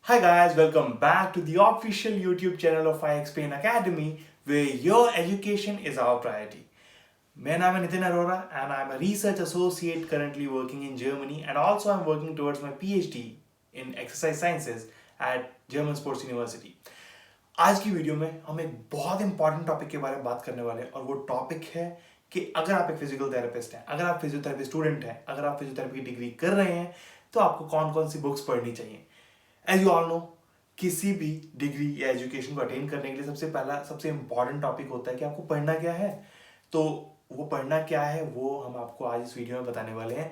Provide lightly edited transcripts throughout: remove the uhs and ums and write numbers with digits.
Hi guys, welcome back to the official YouTube channel of iExplain Academy, where your education is our priority. My name is Nitin Arora and I'm a research associate currently working in Germany, and also I'm working towards my PhD in exercise sciences at German Sports University. आज की video में हम एक बहुत important topic के बारे में बात करने वाले हैं, और वो टॉपिक है कि अगर आप एक फिजिकल थेरेपिस्ट हैं, अगर आप फिजियोथेरेपी स्टूडेंट हैं, अगर आप फिजियोथेरेपी की डिग्री कर रहे हैं, तो आपको कौन कौन सी बुक्स पढ़नी चाहिए। एज यू ऑल नो, किसी भी डिग्री या एजुकेशन को अटेन करने के लिए सबसे पहला सबसे इंपॉर्टेंट टॉपिक होता है कि आपको पढ़ना क्या है। तो वो पढ़ना क्या है वो हम आपको आज इस वीडियो में बताने वाले हैं।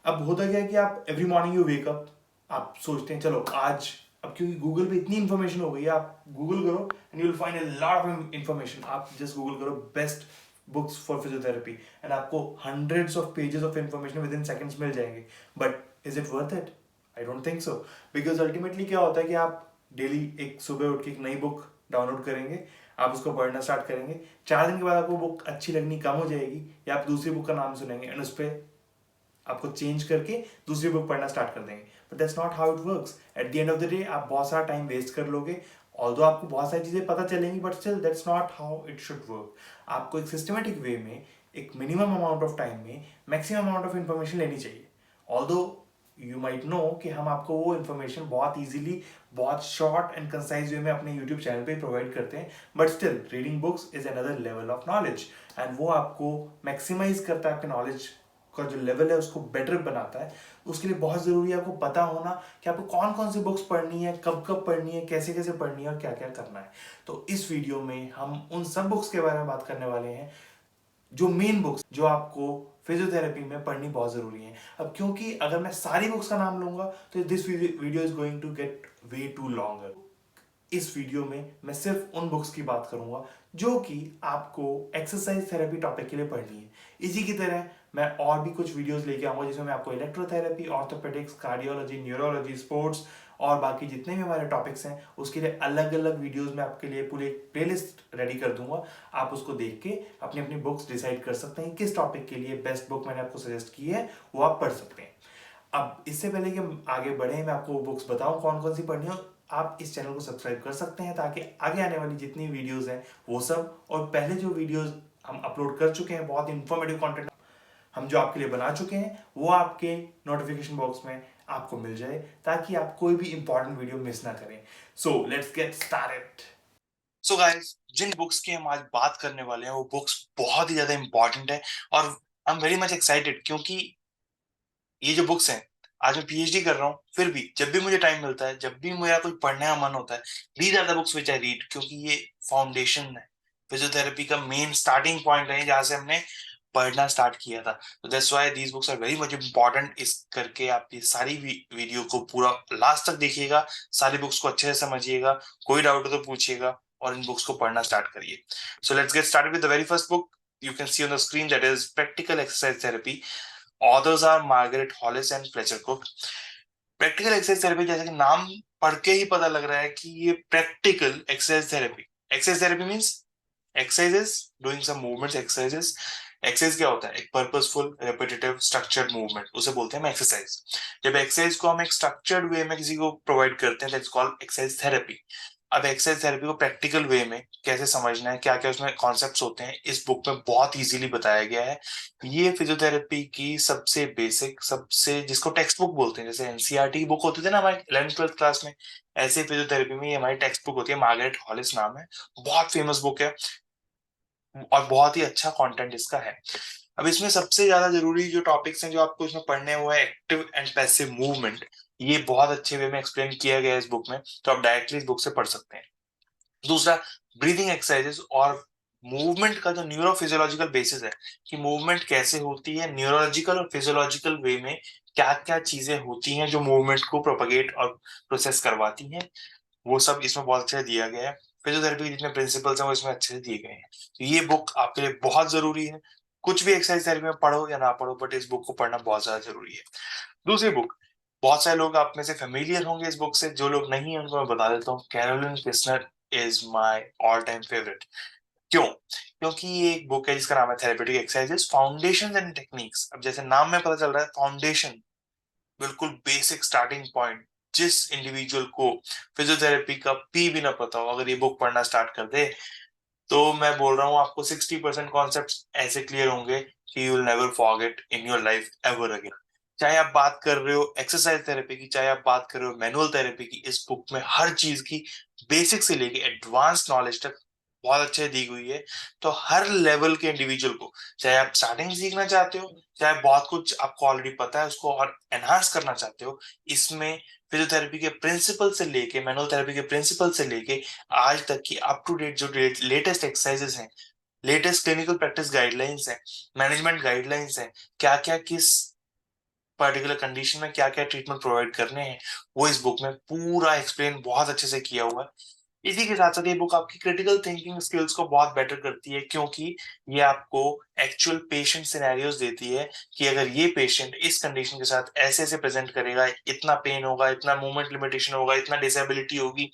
अब होता क्या है कि आप every morning you wake up, आप सोचते हैं चलो आज, अब क्योंकि गूगल पे इतनी इन्फॉर्मेशन हो गई है, आप गूगल करो and you will find a lot of information. आप जस्ट गूगल करो best books for physiotherapy and आपको hundreds of pages of information within seconds मिल जाएंगे। But is it worth it? I don't think so. Because ultimately क्या होता है कि आप डेली एक सुबह उठ के एक नई बुक डाउनलोड करेंगे, आप उसको पढ़ना स्टार्ट करेंगे, 4 दिन के बाद आपको बुक अच्छी लगनी कम हो जाएगी, या आप दूसरी बुक का नाम सुनेंगे एंड उस पर आपको चेंज करके दूसरी बुक पढ़ना स्टार्ट कर देंगे। But that's not how it works. At the end of the day आप बहुत सारा टाइम वेस्ट कर लोगे, ऑल्दो आपको बहुत सारी चीज़ें पता चलेंगी, but still that's not how it should work. आपको एक सिस्टमेटिक वे में, एक मिनिमम अमाउंट ऑफ टाइम में मैक्सिमम अमाउंट ऑफ इन्फॉर्मेशन लेनी चाहिए। ऑल्दो यू माइट नो कि हम आपको वो इन्फॉर्मेशन बहुत ईजिली, बहुत शॉर्ट एंड कंसाइज वे में अपने यूट्यूब चैनल पे प्रोवाइड करते हैं, but still reading books is another level of knowledge, and वो आपको मैक्सिमाइज करता है, आपके नॉलेज का जो लेवल है उसको बेटर बनाता है। उसके लिए बहुत ज़रूरी है आपको पता होना कि आपको कौन कौन सी बुक्स पढ़नी है, कब कब पढ़नी है, कैसे कैसे पढ़नी है और क्या क्या करना है। तो इस वीडियो में हम उन सब बुक्स के बारे में बात करने वाले हैं, जो मेन बुक्स जो आपको फिजियोथेरेपी में पढ़नी बहुत ज़रूरी है। अब क्योंकि अगर मैं सारी बुक्स का नाम लूंगा तो this video is going to get way too longer. इस वीडियो में मैं सिर्फ उन बुक्स की बात करूंगा जो कि आपको एक्सरसाइज थेरेपी टॉपिक के लिए पढ़नी है। इसी की तरह मैं और भी कुछ वीडियोस लेके आऊंगा जिसमें मैं आपको electrotherapy, orthopaedics, cardiology, neurology, sports और बाकी जितने भी हमारे टॉपिक्स हैं उसके लिए अलग अलग वीडियोस में आपके लिए पूरी एक प्लेलिस्ट रेडी कर दूंगा। आप उसको देख के अपनी अपनी बुक्स डिसाइड कर सकते हैं किस टॉपिक के लिए बेस्ट बुक मैंने आपको सजेस्ट की है वो आप पढ़ सकते हैं। अब इससे पहले कि हम आगे बढ़े, मैं आपको बुक्स बताऊं कौन कौन सी पढ़नी हो, आप इस चैनल को सब्सक्राइब कर सकते हैं ताकि आगे आने वाली जितनी वीडियोस हैं वो सब, और पहले जो वीडियोस हम अपलोड कर चुके हैं, बहुत इंफॉर्मेटिव कंटेंट हम जो आपके लिए बना चुके हैं, वो आपके नोटिफिकेशन बॉक्स में आपको मिल जाए ताकि आप कोई भी इंपॉर्टेंट वीडियो मिस ना करें। So let's get started. So guys, जिन बुक्स की हम आज बात करने वाले हैं वो बुक्स बहुत ही ज्यादा इंपॉर्टेंट है, और I am very much excited क्योंकि ये जो बुक्स हैं, आज मैं पीएचडी कर रहा हूँ, फिर भी जब भी मुझे टाइम मिलता है, जब भी मेरा कुछ पढ़ने का मन होता है, these are the books which I read, क्योंकि ये फाउंडेशन है, फिजियोथेरेपी का मेन स्टार्टिंग पॉइंट है जहाँ से हमने पढ़ना स्टार्ट किया था। तो that's why these books are very much important. इस करके आप ये सारी वीडियो को पूरा लास्ट तक देखिएगा, सारी बुक्स को अच्छे से समझिएगा, कोई डाउट हो तो पूछिएगा और इन बुक्स को पढ़ना स्टार्ट करिए। सो let's get started with the very first book you can see on the screen, that is Practical Exercise Therapy. Authors are Margaret Hollis and Fletcher Cook. Practical exercise therapy, जैसे कि नाम पढ़ के ही पता लग रहा है कि ये practical exercise therapy. Exercise therapy means exercises, doing some movements, exercises. Exercise क्या होता है? एक पर्पसफुल, रेपिटेटिव, स्ट्रक्चर्ड मूवमेंट, उसे बोलते हैं हम एक्सरसाइज। जब एक्सरसाइज को हम एक स्ट्रक्चर्ड वे में किसी को प्रोवाइड करते हैं, दैट्स कॉल्ड एक्सरसाइज थेरेपी। अब एक्सरसाइज थेरेपी को प्रैक्टिकल वे में कैसे समझना है, क्या क्या उसमें कॉन्सेप्ट्स होते हैं, इस बुक में बहुत इजीली बताया गया है। ये फिजियोथेरेपी की सबसे बेसिक, सबसे जिसको टेक्स्ट बुक बोलते हैं, जैसे एनसीईआरटी की बुक होती थी ना हमारे 11th 12th क्लास में, ऐसे फिजियोथेरेपी में ये हमारी टेक्स्ट बुक होती है। मार्गरेट हॉलिस नाम है, बहुत फेमस बुक है और बहुत ही अच्छा कंटेंट इसका है। अब इसमें सबसे ज्यादा जरूरी जो टॉपिक्स हैं जो आपको इसमें पढ़ने हैं वो है एक्टिव एंड पैसिव मूवमेंट। ये बहुत अच्छे वे में एक्सप्लेन किया गया है इस बुक में, तो आप डायरेक्टली इस बुक से पढ़ सकते हैं। दूसरा, ब्रीदिंग एक्सरसाइजेस और मूवमेंट का जो न्यूरोफिजियोलॉजिकल बेसिस है कि मूवमेंट कैसे होती है, न्यूरोलॉजिकल और फिजियोलॉजिकल वे में क्या क्या चीजें होती हैं जो मूवमेंट को प्रोपगेट और प्रोसेस करवाती हैं, वो सब इसमें बहुत अच्छे से दिया गया है। फिजियोथेरेपी के जितने प्रिंसिपल्स हैं वो इसमें अच्छे से दिए गए हैं। तो ये बुक आपके लिए बहुत जरूरी है। कुछ भी एक्सरसाइज थेरेपी में पढ़ो या ना पढ़ो, बट इस बुक को पढ़ना बहुत ज्यादा जरूरी है। दूसरी बुक, बहुत सारे लोग आप में से फेमिलियर होंगे इस बुक से, जो लोग नहीं है उनको मैं बता देता हूँ। Carolyn Kisner is my all time favourite. क्यों? क्योंकि ये एक बुक है जिसका नाम है therapeutic exercises, foundation and techniques. अब जैसे नाम में पता चल रहा है, फाउंडेशन, बिल्कुल बेसिक स्टार्टिंग पॉइंट, जिस इंडिविजुअल को फिजियोथेरेपी का पी भी ना पता हो, अगर ये बुक पढ़ना स्टार्ट कर दे, तो मैं बोल रहा हूँ आपको 60% कॉन्सेप्ट्स ऐसे क्लियर होंगे कि you will never forget in your life ever again. चाहे आप बात कर रहे हो एक्सरसाइज थेरेपी की, चाहे आप बात कर रहे हो मैनुअल थेरेपी की, इस बुक में हर चीज की बेसिक से लेके एडवांस नॉलेज तक बहुत अच्छे दी हुई है। तो हर लेवल के इंडिविजुअल को, चाहे आप स्टार्टिंग सीखना चाहते हो, चाहे बहुत कुछ आपको ऑलरेडी पता है उसको और एनहांस करना चाहते हो, इसमें फिजियोथेरेपी के प्रिंसिपल से लेके मैनुअल थेरेपी के प्रिंसिपल से लेके आज तक की अप टू डेट जो लेटेस्ट एक्सरसाइजेस हैं, लेटेस्ट क्लिनिकल प्रैक्टिस गाइडलाइंस है, मैनेजमेंट गाइडलाइंस है, क्या क्या किस पर्टिकुलर कंडीशन में क्या क्या ट्रीटमेंट प्रोवाइड करने हैं, वो इस बुक में पूरा एक्सप्लेन बहुत अच्छे से किया हुआ है। इसी के साथ साथ ये बुक आपकी क्रिटिकल थिंकिंग स्किल्स को बहुत बेटर करती है, क्योंकि ये आपको एक्चुअल पेशेंट सिनेरियोज देती है कि अगर ये पेशेंट इस कंडीशन के साथ ऐसे ऐसे प्रेजेंट करेगा, इतना पेन होगा, इतना मूवमेंट लिमिटेशन होगा, इतना डिसेबिलिटी होगी,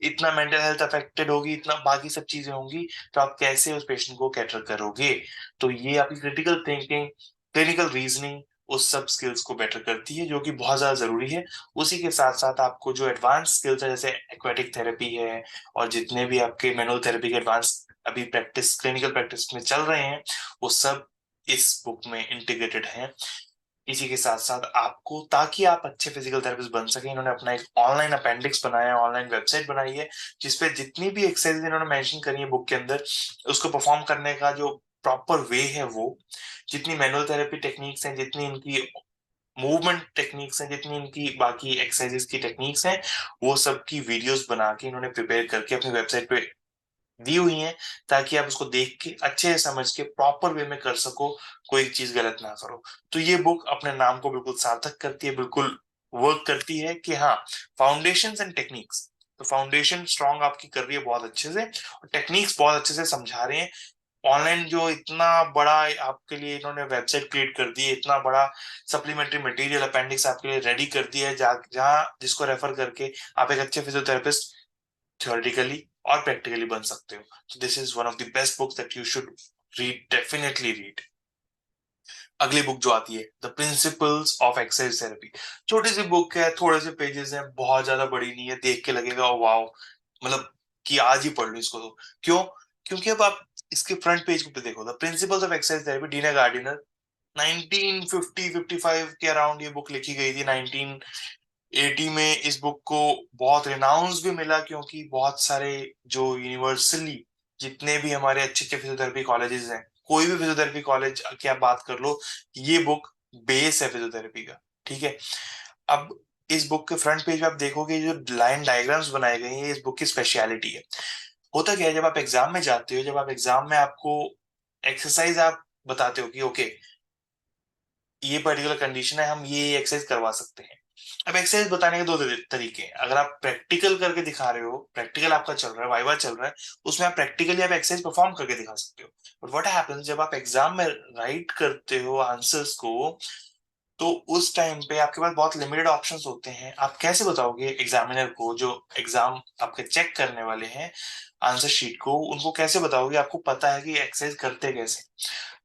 इतना मेंटल हेल्थ अफेक्टेड होगी, इतना बाकी सब चीजें होंगी, तो आप कैसे उस पेशेंट को कैटर करोगे। तो ये आपकी क्रिटिकल थिंकिंग, क्लिनिकल रीजनिंग, उस सब स्किल्स को बेटर करती है, जो कि बहुत ज्यादा जरूरी है। उसी के साथ साथ आपको जो एडवांस स्किल्स है, जैसे एक्वेटिक थेरेपी है और जितने भी आपके मैनुअल थेरेपी के एडवांस अभी प्रैक्टिस क्लिनिकल प्रैक्टिस में चल रहे हैं, वो सब इस बुक में इंटीग्रेटेड हैं। इसी के साथ साथ आपको, ताकि आप अच्छे फिजिकल थेरेपिस्ट बन सके, इन्होंने अपना एक ऑनलाइन अपेंडिक्स बनाया है, ऑनलाइन वेबसाइट बनाई है, जिसपे जितनी भी एक्सरसाइज इन्होंने मेंशन करी है बुक के अंदर, उसको परफॉर्म करने का जो प्रॉपर वे है, वो जितनी मैनुअल थेरेपी टेक्निक्स हैं, जितनी इनकी मूवमेंट टेक्निक्स हैं, जितनी इनकी बाकी एक्सरसाइजेस की टेक्निक्स हैं, वो सब की वीडियोस बना के इन्होंने प्रिपेयर करके अपनी वेबसाइट पे दी हुई हैं, ताकि आप उसको देख के अच्छे से समझ के प्रॉपर वे में कर सको, कोई चीज गलत ना करो। तो ये बुक अपने नाम को बिल्कुल सार्थक करती है, बिल्कुल वर्क करती है कि हाँ, फाउंडेशंस एंड टेक्निक्स, तो फाउंडेशन स्ट्रांग आपकी कर रही है बहुत अच्छे से, और टेक्निक्स बहुत अच्छे से समझा रहे हैं। ऑनलाइन जो इतना बड़ा आपके लिए इन्होंने वेबसाइट क्रिएट कर दी है, इतना बड़ा सप्लीमेंट्री मटेरियल अपेंडिक्स आपके लिए रेडी कर दिया है, जहाँ जिसको रेफर करके आप एक अच्छे फिजियोथेरेपिस्ट theoretically और practically बन सकते हो। So this is one of the best books that you should read, definitely read। अगली बुक जो आती है, the principles of exercise therapy. छोटी सी बुक है, थोड़े से पेजेस हैं, बहुत ज्यादा बड़ी नहीं है, देख के लगेगा वाओ, मतलब कि आज ही पढ़ लो इसको। तो क्यों? क्योंकि अब आप इसके फ्रंट पेज पे देखो, the principles of exercise therapy, Dena Gardiner, 1950-55 के अराउंड ये बुक लिखी गई थी। 1980 में इस बुक को बहुत रिनाउंस भी मिला, क्योंकि बहुत सारे जो यूनिवर्सली जितने भी हमारे अच्छे अच्छे फिजियोथेरेपी कॉलेजेस हैं, कोई भी फिजियोथेरेपी कॉलेज की आप बात कर लो, ये बुक बेस है फिजियोथेरेपी का। ठीक है। अब इस बुक के फ्रंट पेज पे आप देखोगे जो लाइन डायग्राम्स बनाए गए हैं, ये इस बुक की स्पेशलिटी है। होता क्या है, जब आप एग्जाम में जाते हो, जब आप एग्जाम में आपको एक्सरसाइज आप बताते हो कि ओके, ये पर्टिकुलर कंडीशन है, हम ये एक्सरसाइज करवा सकते हैं। अब एक्सरसाइज बताने के दो तरीके हैं। अगर आप प्रैक्टिकल करके दिखा रहे हो, प्रैक्टिकल आपका चल रहा है, वाइवा चल रहा है, उसमें आप प्रैक्टिकली आप एक्सरसाइज परफॉर्म करके दिखा सकते हो। बट व्हाट हैपेंस, जब आप एग्जाम में राइट करते हो आंसर्स को, तो उस टाइम पे आपके पास बहुत लिमिटेड ऑप्शंस होते हैं। आप कैसे बताओगे एग्जामिनर को, जो एग्जाम आपके चेक करने वाले हैं आंसर शीट को, उनको कैसे बताओगे? आपको पता है कि एक्सरसाइज करते कैसे।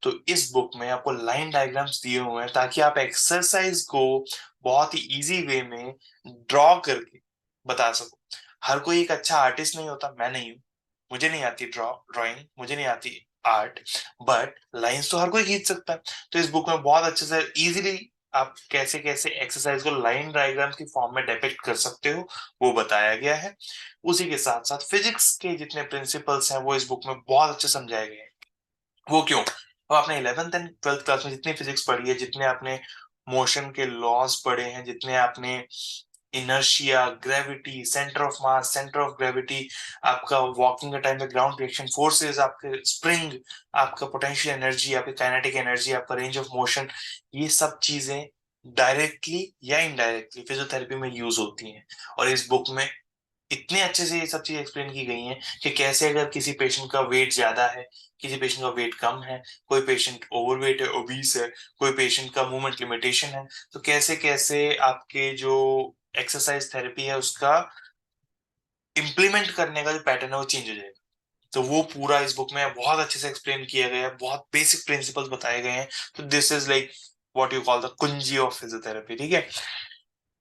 तो इस बुक में आपको लाइन डायग्राम्स दिए हुए हैं, ताकि आप एक्सरसाइज को बहुत ही इजी वे में ड्रॉ करके बता सको। हर कोई एक अच्छा आर्टिस्ट नहीं होता, मैं नहीं हूँ, मुझे नहीं आती ड्राइंग, मुझे नहीं आती आर्ट, बट लाइंस तो हर कोई खींच सकता है। तो इस बुक में बहुत अच्छे से इजीली आप कैसे कैसे एक्सरसाइज को लाइन डायग्राम की फॉर्म में डिपिक्ट कर सकते हो, वो बताया गया है। उसी के साथ साथ फिजिक्स के जितने प्रिंसिपल्स हैं, वो इस बुक में बहुत अच्छे समझाए गए हैं। वो क्यों? अब आपने 11th एंड 12th क्लास में जितनी फिजिक्स पढ़ी है, जितने आपने मोशन के लॉज पढ़े हैं, जितने आपने inertia, gravity, centre of mass, centre of gravity, आपका वॉकिंग के टाइम पे ग्राउंड रिएक्शन फोर्सेस, आपके स्प्रिंग, आपका पोटेंशियल एनर्जी, आपकी काइनेटिक एनर्जी, आपका रेंज ऑफ मोशन, ये सब चीजें डायरेक्टली या इनडायरेक्टली फिजियोथेरेपी में यूज होती हैं। और इस बुक में इतने अच्छे से ये सब चीज एक्सप्लेन की गई हैं कि कैसे अगर किसी पेशेंट का वेट ज्यादा है, किसी पेशेंट का वेट कम है, कोई पेशेंट ओवरवेट है, ओबीस है, कोई पेशेंट का मूवमेंट लिमिटेशन है, तो कैसे कैसे आपके जो एक्सरसाइज थेरेपी है उसका इम्प्लीमेंट करने का जो पैटर्न है वो चेंज हो जाएगा। तो वो पूरा इस बुक में बहुत अच्छे से एक्सप्लेन किया गया है, बहुत बेसिक प्रिंसिपल्स बताए गए हैं। तो this is like what you call the कुंजी ऑफ फिजियोथेरेपी। ठीक है।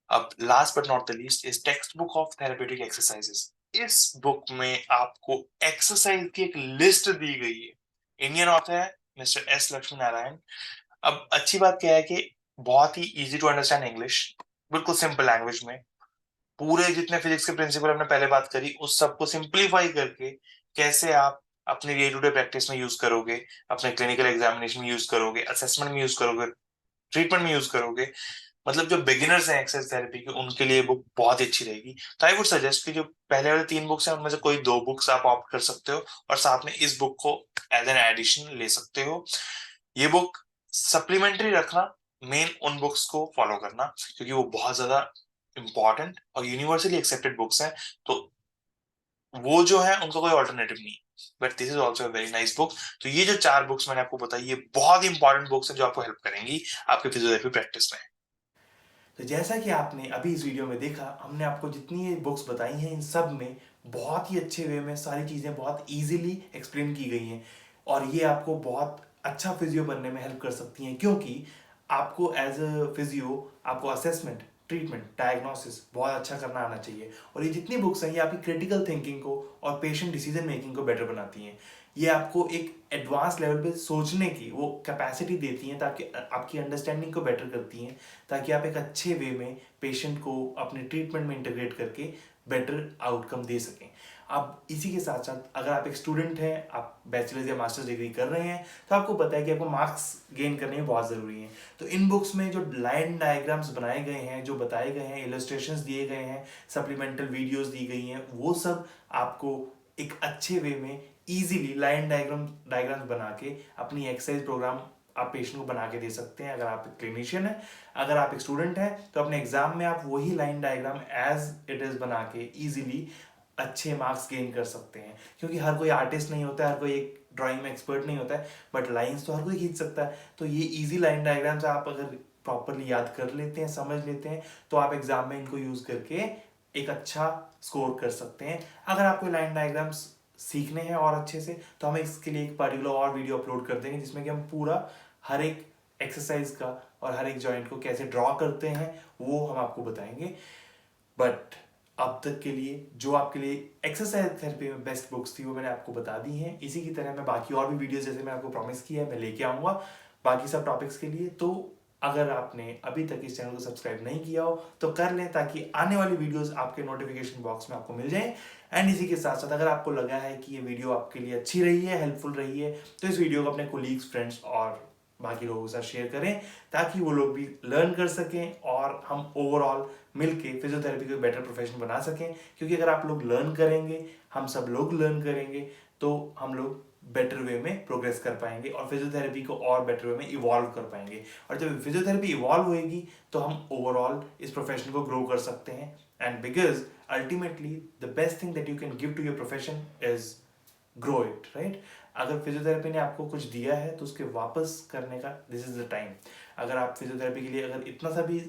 अब last but not the least is text book of therapeutic exercises. इस बुक में आपको एक्सरसाइज की एक लिस्ट दी गई है। इंडियन ऑथर है मिस्टर एस लक्ष्मी नारायण। अब अच्छी बात क्या है कि बहुत ही इजी टू अंडरस्टैंड इंग्लिश, बिल्कुल सिंपल लैंग्वेज में पूरे जितने फिजिक्स के प्रिंसिपल हमने पहले बात करी उस सबको सिंप्लीफाई करके कैसे आप अपने डे टू डे प्रैक्टिस में यूज करोगे, अपने क्लिनिकल एग्जामिनेशन में यूज करोगे, असेसमेंट में यूज करोगे, ट्रीटमेंट में यूज करोगे। मतलब जो बिगिनर्स हैं एक्सरसाइज थेरेपी के उनके लिए बुक बहुत ही अच्छी रहेगी। तो आई वुड सजेस्ट कि जो पहले वाले 3 बुक्स हैं उनमें से कोई 2 बुक्स आप ऑप्ट कर सकते हो और साथ में इस बुक को एज एन एडिशन ले सकते हो। ये बुक सप्लीमेंट्री रखना, मेन उन बुक्स को फॉलो करना क्योंकि वो बहुत ज्यादा इंपॉर्टेंट और यूनिवर्सली एक्सेप्टेड बुक्स हैं। तो वो जो है उनका कोई ऑल्टरनेटिव नहीं, but this is also a very nice book. तो ये जो 4 बुक्स मैंने आपको बताई ये बहुत ही इंपॉर्टेंट बुक्स हैं जो आपको हेल्प करेंगी आपके फिजियोथेरेपी प्रैक्टिस में। तो जैसा कि आपने अभी इस वीडियो में देखा, हमने आपको जितनी ये बुक्स बताई हैं इन सब में बहुत ही अच्छे वे में सारी चीज़ें बहुत इजीली एक्सप्लेन की गई हैं और ये आपको बहुत अच्छा फिजियो बनने में हेल्प कर सकती हैं क्योंकि आपको एज अ फिजियो आपको असेसमेंट, ट्रीटमेंट, डायग्नोसिस बहुत अच्छा करना आना चाहिए और ये जितनी बुक्स हैं ये आपकी क्रिटिकल थिंकिंग को और पेशेंट डिसीजन मेकिंग को बेटर बनाती हैं। ये आपको एक एडवांस लेवल पे सोचने की वो कैपेसिटी देती हैं ताकि आपकी अंडरस्टैंडिंग को बेटर करती हैं ताकि आप एक अच्छे वे में पेशेंट को अपने ट्रीटमेंट में इंटीग्रेट करके बेटर आउटकम दे सकें। अब इसी के साथ साथ अगर आप एक स्टूडेंट हैं, आप बैचलर्स या मास्टर्स डिग्री कर रहे हैं तो आपको पता है कि आपको मार्क्स गेन करने बहुत ज़रूरी हैं। तो इन बुक्स में जो लाइन डायग्राम्स बनाए गए हैं, जो बताए गए हैं, इलस्ट्रेशंस दिए गए हैं, सप्लीमेंटल वीडियोस दी गई हैं, वो सब आपको एक अच्छे वे में इजीली लाइन डायग्राम्स बना के अपनी एक्सरसाइज प्रोग्राम आप पेशेंट को बना के दे सकते हैं। अगर आप एक क्लिनिशियन हैं, अगर आप एक स्टूडेंट हैं तो अपने एग्जाम में आप वही line diagram as it is बना के इजीली अच्छे मार्क्स गेन कर सकते हैं क्योंकि हर कोई आर्टिस्ट नहीं होता है, हर कोई एक ड्राइंग में एक्सपर्ट नहीं होता है, बट लाइंस तो हर कोई खींच सकता है। तो ये इजी लाइन डायग्राम्स आप अगर प्रॉपरली याद कर लेते हैं, समझ लेते हैं, तो आप एग्जाम में इनको यूज करके एक अच्छा स्कोर कर सकते हैं। अगर आपको लाइन डायग्राम्स सीखने हैं और अच्छे से तो हम इसके लिए एक पर्टिकुलर और वीडियो अपलोड कर देंगे जिसमें कि हम पूरा हर एक एक्सरसाइज का और हर एक जॉइंट को कैसे ड्रॉ करते हैं वो हम आपको बताएंगे। बट अब तक के लिए जो आपके लिए एक्सरसाइज थेरेपी में बेस्ट बुक्स थी वो मैंने आपको बता दी हैं। इसी की तरह मैं बाकी और भी वीडियोस जैसे मैं आपको प्रॉमिस किया है मैं लेके आऊँगा बाकी सब टॉपिक्स के लिए। तो अगर आपने अभी तक इस चैनल को सब्सक्राइब नहीं किया हो तो कर लें ताकि आने वाली वीडियोस आपके नोटिफिकेशन बॉक्स में आपको मिल जाए। एंड इसी के साथ साथ अगर आपको लगा है कि ये वीडियो आपके लिए अच्छी रही है, हेल्पफुल रही है, तो इस वीडियो को अपने कोलीग्स, फ्रेंड्स और बाकी लोगों के साथ शेयर करें ताकि वो लोग भी लर्न कर सकें और हम ओवरऑल मिलके फिजियोथेरेपी को बेटर प्रोफेशन बना सकें। क्योंकि अगर आप लोग लर्न करेंगे, हम सब लोग लर्न करेंगे, तो हम लोग बेटर वे में प्रोग्रेस कर पाएंगे और फिजियोथेरेपी को और बेटर वे में इवॉल्व कर पाएंगे। और जब फिजियोथेरेपी इवॉल्व होएगी तो हम ओवरऑल इस प्रोफेशन को ग्रो कर सकते हैं। And because ultimately the best thing that you can give to your profession is grow it, right. अगर फिजियोथेरेपी ने आपको कुछ दिया है तो उसके वापस करने का दिस इज द टाइम। अगर आप फिजियोथेरेपी के लिए अगर इतना सा भी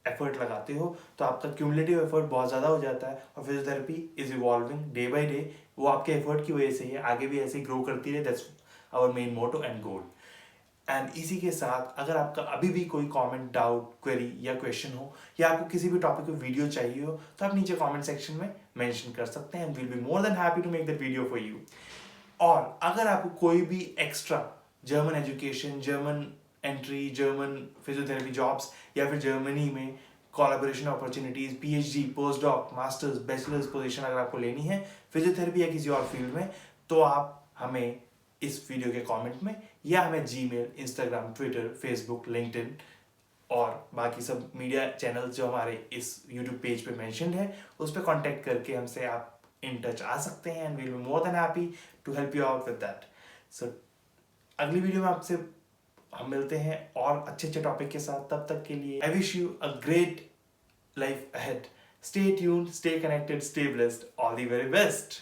एफर्ट लगाते हो तो आपका क्यूमुलेटिव एफर्ट बहुत ज़्यादा हो जाता है और physiotherapy is evolving day by day. वो आपके एफर्ट की वजह से ही आगे भी ऐसे ही ग्रो करती रहे। That's our main motto and goal. And इसी के साथ अगर आपका अभी भी कोई कमेंट, डाउट, क्वेरी या क्वेश्चन हो या आपको किसी भी टॉपिक पे वीडियो चाहिए हो तो आप नीचे कमेंट सेक्शन में मेंशन कर सकते हैं and will be more than happy to make that video for you. और अगर आपको कोई भी extra German education, German entry, German physiotherapy jobs या फिर जर्मनी में collaboration opportunities, PhD, post doc, masters, bachelors position अगर आपको लेनी है फिजियोथेरेपी या किसी और फील्ड में तो आप हमें इस वीडियो के कमेंट में या हमें Gmail, Instagram, Twitter, Facebook, LinkedIn और बाकी सब मीडिया चैनल्स जो हमारे इस यूट्यूब पेज पे मेंशन्ड है उस पर कॉन्टेक्ट करके हमसे आप इन टच आ सकते हैं and we will be more than happy to help you out with that. So अगली वीडियो में आपसे हम मिलते हैं और अच्छे अच्छे टॉपिक के साथ। तब तक के लिए I wish you a great life ahead. Stay tuned, stay connected, stay blessed, all the very best.